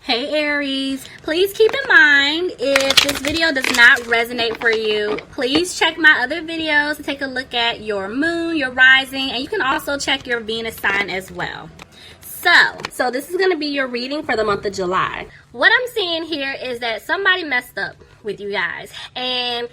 Hey Aries, please keep in mind if this video does not resonate for you, please check my other videos to take a look at your moon, your rising, and you can also check your Venus sign as well. So this is going to be your reading for the month of July. What I'm seeing here is that somebody messed up with you guys, and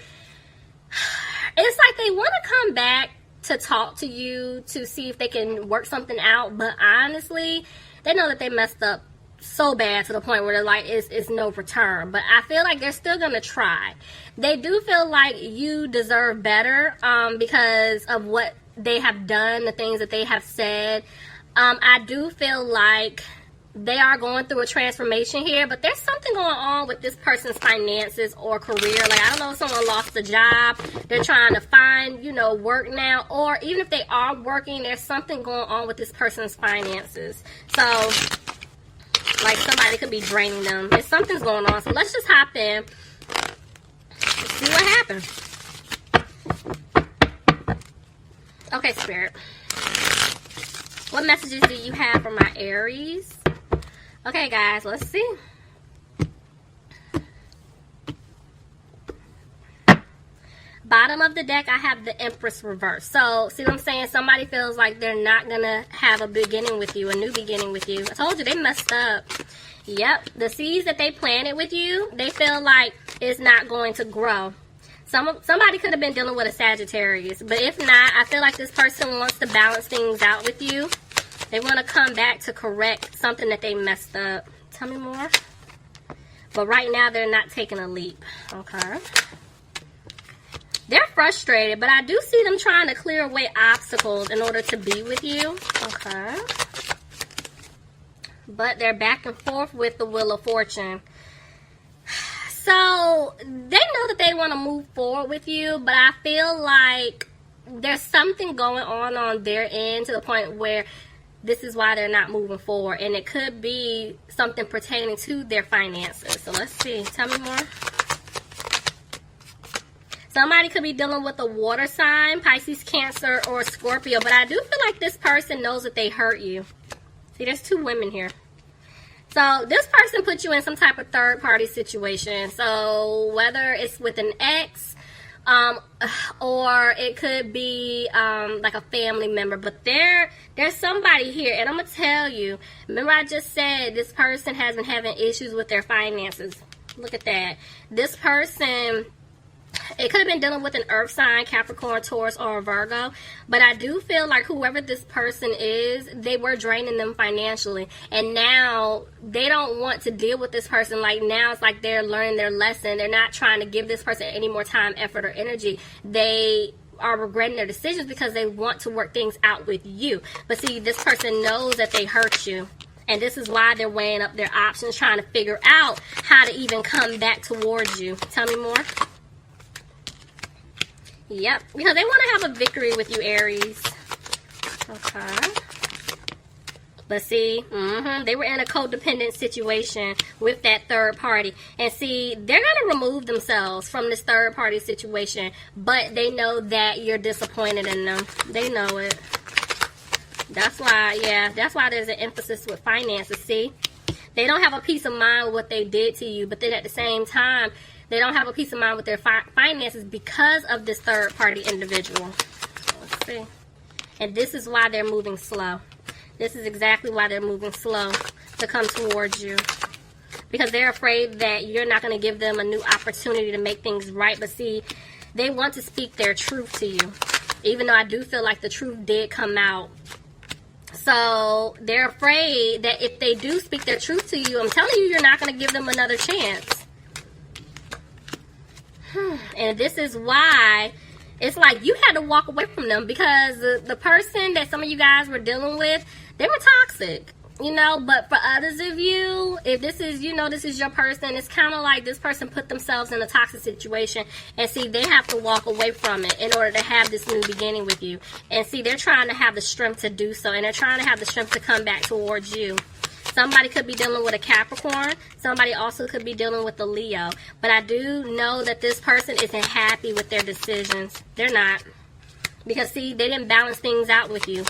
it's like they want to come back to talk to you to see if they can work something out, but honestly, they know that they messed up so bad to the point where they're like, it's no return. But I feel like they're still gonna try. They do feel like you deserve better because of what they have done, the things that they have said. I do feel like they are going through a transformation here, but there's something going on with this person's finances or career. Like, I don't know if someone lost a job, they're trying to find, work now, or even if they are working, there's something going on with this person's finances. So, like, somebody could be draining them. If something's going on, so let's just hop in. Let's see what happens. Okay, Spirit. What messages do you have for my Aries? Okay, guys, let's see. Bottom of the deck, I have the Empress reverse. So, see what I'm saying? Somebody feels like they're not going to have a beginning with you, a new beginning with you. I told you, they messed up. Yep, the seeds that they planted with you, they feel like it's not going to grow. Somebody could have been dealing with a Sagittarius. But if not, I feel like this person wants to balance things out with you. They want to come back to correct something that they messed up. Tell me more. But right now, they're not taking a leap. Okay. They're frustrated, but I do see them trying to clear away obstacles in order to be with you. Okay. But they're back and forth with the Wheel of Fortune. So, they know that they want to move forward with you, but I feel like there's something going on their end to the point where this is why they're not moving forward. And it could be something pertaining to their finances. So, let's see. Tell me more. Somebody could be dealing with a water sign, Pisces, Cancer, or Scorpio. But I do feel like this person knows that they hurt you. See, there's two women here. So, this person put you in some type of third-party situation. So, whether it's with an ex, or it could be like a family member. But there's somebody here, and I'm going to tell you. Remember I just said this person has been having issues with their finances. Look at that. This person, it could have been dealing with an earth sign, Capricorn, Taurus, or a Virgo. But I do feel like whoever this person is, they were draining them financially. And now they don't want to deal with this person. Like, now it's like they're learning their lesson. They're not trying to give this person any more time, effort, or energy. They are regretting their decisions because they want to work things out with you. But see, this person knows that they hurt you. And this is why they're weighing up their options, trying to figure out how to even come back towards you. Tell me more. Yep, because they want to have a victory with you, Aries. Okay. But see, they were in a codependent situation with that third party. And see, they're going to remove themselves from this third party situation. But they know that you're disappointed in them. They know it. That's why there's an emphasis with finances, see? They don't have a peace of mind with what they did to you. But then at the same time, they don't have a peace of mind with their finances because of this third-party individual. Let's see. And this is why they're moving slow. This is exactly why they're moving slow to come towards you. Because they're afraid that you're not going to give them a new opportunity to make things right. But see, they want to speak their truth to you. Even though I do feel like the truth did come out. So they're afraid that if they do speak their truth to you, I'm telling you, you're not going to give them another chance. And this is why it's like you had to walk away from them because the person that some of you guys were dealing with, they were toxic, but for others of you, if this is, this is your person, it's kind of like this person put themselves in a toxic situation and see, they have to walk away from it in order to have this new beginning with you. And see, they're trying to have the strength to do so, and they're trying to have the strength to come back towards you. Somebody could be dealing with a Capricorn. Somebody also could be dealing with a Leo. But I do know that this person isn't happy with their decisions. They're not. Because, see, they didn't balance things out with you.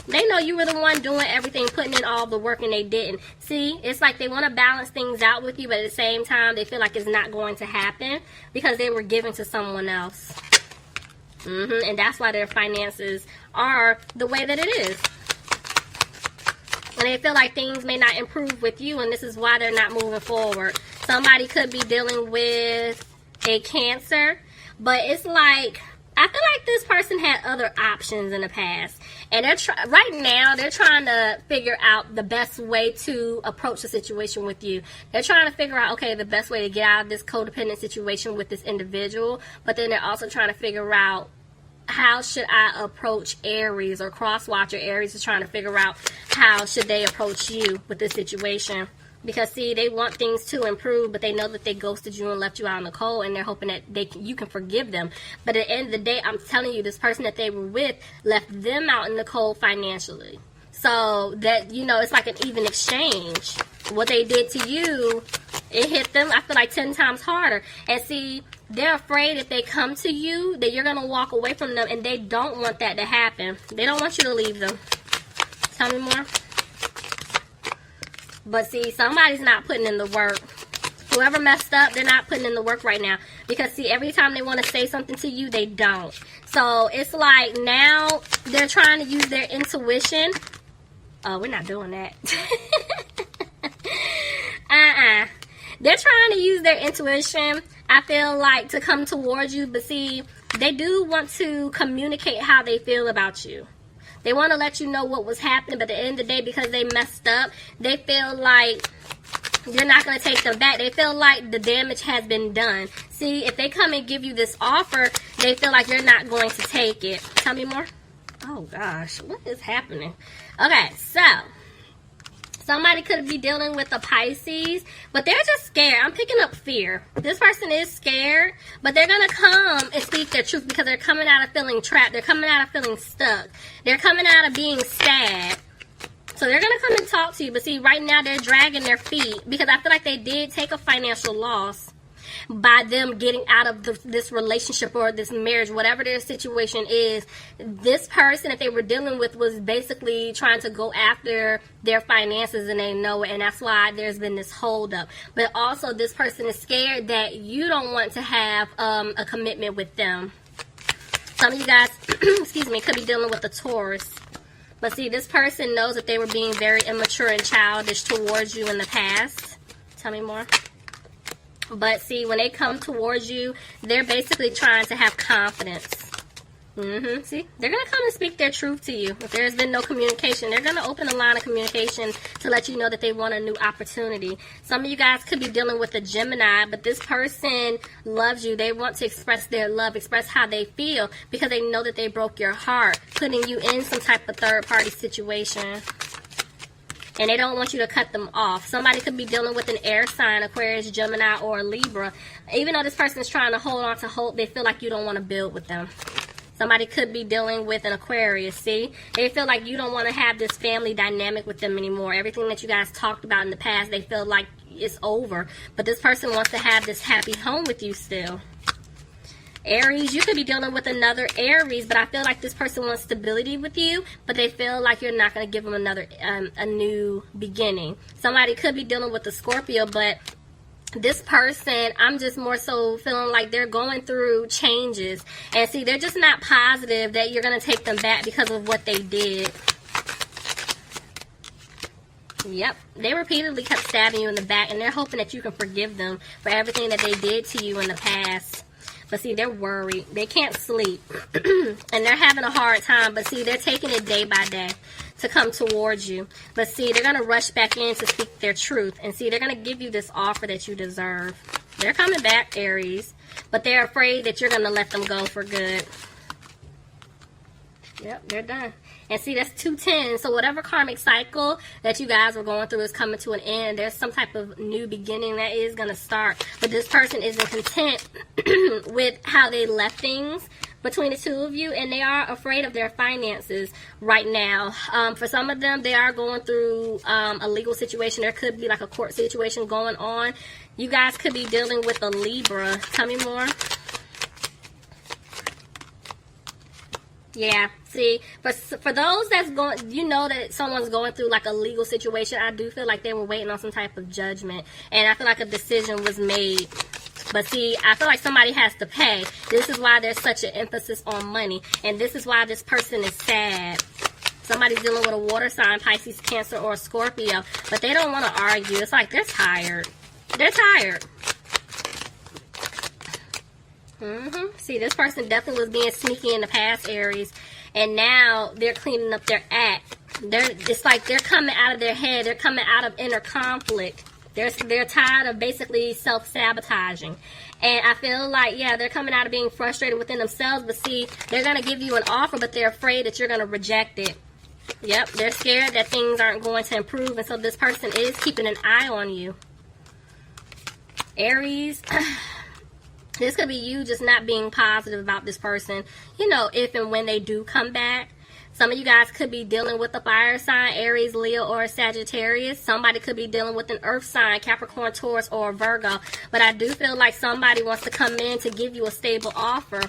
They know you were the one doing everything, putting in all the work, and they didn't. See, it's like they want to balance things out with you, but at the same time, they feel like it's not going to happen because they were given to someone else. And that's why their finances are the way that it is. And they feel like things may not improve with you, and this is why they're not moving forward. Somebody could be dealing with a Cancer, but it's like, I feel like this person had other options in the past. And right now, they're trying to figure out the best way to approach the situation with you. They're trying to figure out, okay, the best way to get out of this codependent situation with this individual. But then they're also trying to figure out, how should I approach Aries, or cross-watcher Aries is trying to figure out how should they approach you with this situation. Because, see, they want things to improve, but they know that they ghosted you and left you out in the cold, and they're hoping that you can forgive them. But at the end of the day, I'm telling you, this person that they were with left them out in the cold financially. So that, you know, it's like an even exchange. What they did to you, it hit them, I feel like, 10 times harder. And see, they're afraid if they come to you that you're going to walk away from them, and they don't want that to happen. They don't want you to leave them. Tell me more. But see, somebody's not putting in the work. Whoever messed up, they're not putting in the work right now. Because see, every time they want to say something to you, they don't. So it's like now they're trying to use their intuition. Oh, we're not doing that. They're trying to use their intuition, I feel like, to come towards you. But see, they do want to communicate how they feel about you. They want to let you know what was happening, but at the end of the day, because they messed up, they feel like you're not going to take them back. They feel like the damage has been done. See, if they come and give you this offer, they feel like you're not going to take it. Tell me more. Oh, gosh. What is happening? Okay, so somebody could be dealing with a Pisces, but they're just scared. I'm picking up fear. This person is scared, but they're going to come and speak their truth because they're coming out of feeling trapped. They're coming out of feeling stuck. They're coming out of being sad. So they're going to come and talk to you. But see, right now they're dragging their feet because I feel like they did take a financial loss by them getting out of this relationship or this marriage, whatever their situation is. This person that they were dealing with was basically trying to go after their finances, and they know it, and that's why there's been this holdup. But also, this person is scared that you don't want to have a commitment with them. Some of you guys, excuse me, could be dealing with a Taurus. But see, this person knows that they were being very immature and childish towards you in the past. Tell me more. But see, when they come towards you, they're basically trying to have confidence. See, they're going to come and speak their truth to you. If there's been no communication, they're going to open a line of communication to let you know that they want a new opportunity. Some of you guys could be dealing with a Gemini, but this person loves you. They want to express their love, express how they feel, because they know that they broke your heart, putting you in some type of third-party situation. And they don't want you to cut them off. Somebody could be dealing with an air sign, Aquarius, Gemini, or Libra. Even though this person is trying to hold on to hope, they feel like you don't want to build with them. Somebody could be dealing with an Aquarius, see? They feel like you don't want to have this family dynamic with them anymore. Everything that you guys talked about in the past, they feel like it's over. But this person wants to have this happy home with you still. Aries, you could be dealing with another Aries, but I feel like this person wants stability with you, but they feel like you're not going to give them another a new beginning. Somebody could be dealing with a Scorpio, but this person, I'm just more so feeling like they're going through changes. And see, they're just not positive that you're going to take them back because of what they did. Yep, they repeatedly kept stabbing you in the back, and they're hoping that you can forgive them for everything that they did to you in the past. But see, they're worried. They can't sleep. And they're having a hard time. But see, they're taking it day by day to come towards you. But see, they're going to rush back in to speak their truth. And see, they're going to give you this offer that you deserve. They're coming back, Aries. But they're afraid that you're going to let them go for good. Yep, they're done. And see, that's 210. So whatever karmic cycle that you guys were going through is coming to an end. There's some type of new beginning that is going to start. But this person isn't content with how they left things between the two of you. And they are afraid of their finances right now. For some of them, they are going through a legal situation. There could be like a court situation going on. You guys could be dealing with a Libra. Tell me more. Yeah, see, for those that's going, you know that someone's going through like a legal situation, I do feel like they were waiting on some type of judgment, and I feel like a decision was made. But see, I feel like somebody has to pay. This is why there's such an emphasis on money, and this is why this person is sad. Somebody's dealing with a water sign, Pisces, Cancer, or Scorpio, but they don't want to argue. It's like they're tired. They're tired. See, this person definitely was being sneaky in the past, Aries, and now they're cleaning up their act. It's like they're coming out of their head. They're coming out of inner conflict. They're tired of basically self-sabotaging. And I feel like, yeah, they're coming out of being frustrated within themselves, but see, they're going to give you an offer, but they're afraid that you're going to reject it. Yep, they're scared that things aren't going to improve, and so this person is keeping an eye on you. Aries, this could be you just not being positive about this person, you know, if and when they do come back. Some of you guys could be dealing with a fire sign, Aries, Leo, or Sagittarius. Somebody could be dealing with an earth sign, Capricorn, Taurus, or Virgo. But I do feel like somebody wants to come in to give you a stable offer.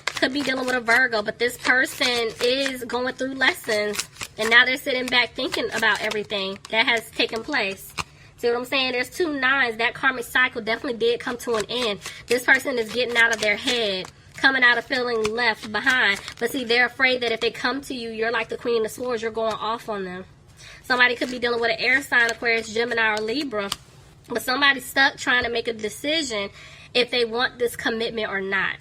Could be dealing with a Virgo, but this person is going through lessons, and now they're sitting back thinking about everything that has taken place. See what I'm saying? There's 2 9s. That karmic cycle definitely did come to an end. This person is getting out of their head, coming out of feeling left behind. But see, they're afraid that if they come to you, you're like the Queen of Swords. You're going off on them. Somebody could be dealing with an air sign, Aquarius, Gemini, or Libra. But somebody's stuck trying to make a decision if they want this commitment or not.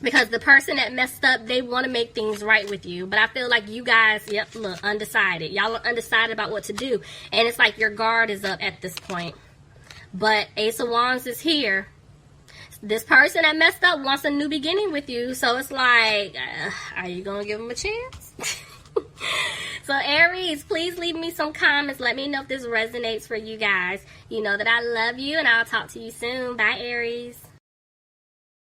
Because the person that messed up, they want to make things right with you. But I feel like you guys, yep, look, undecided. Y'all are undecided about what to do. And it's like your guard is up at this point. But Ace of Wands is here. This person that messed up wants a new beginning with you. So it's like, are you going to give them a chance? So Aries, please leave me some comments. Let me know if this resonates for you guys. You know that I love you, and I'll talk to you soon. Bye, Aries.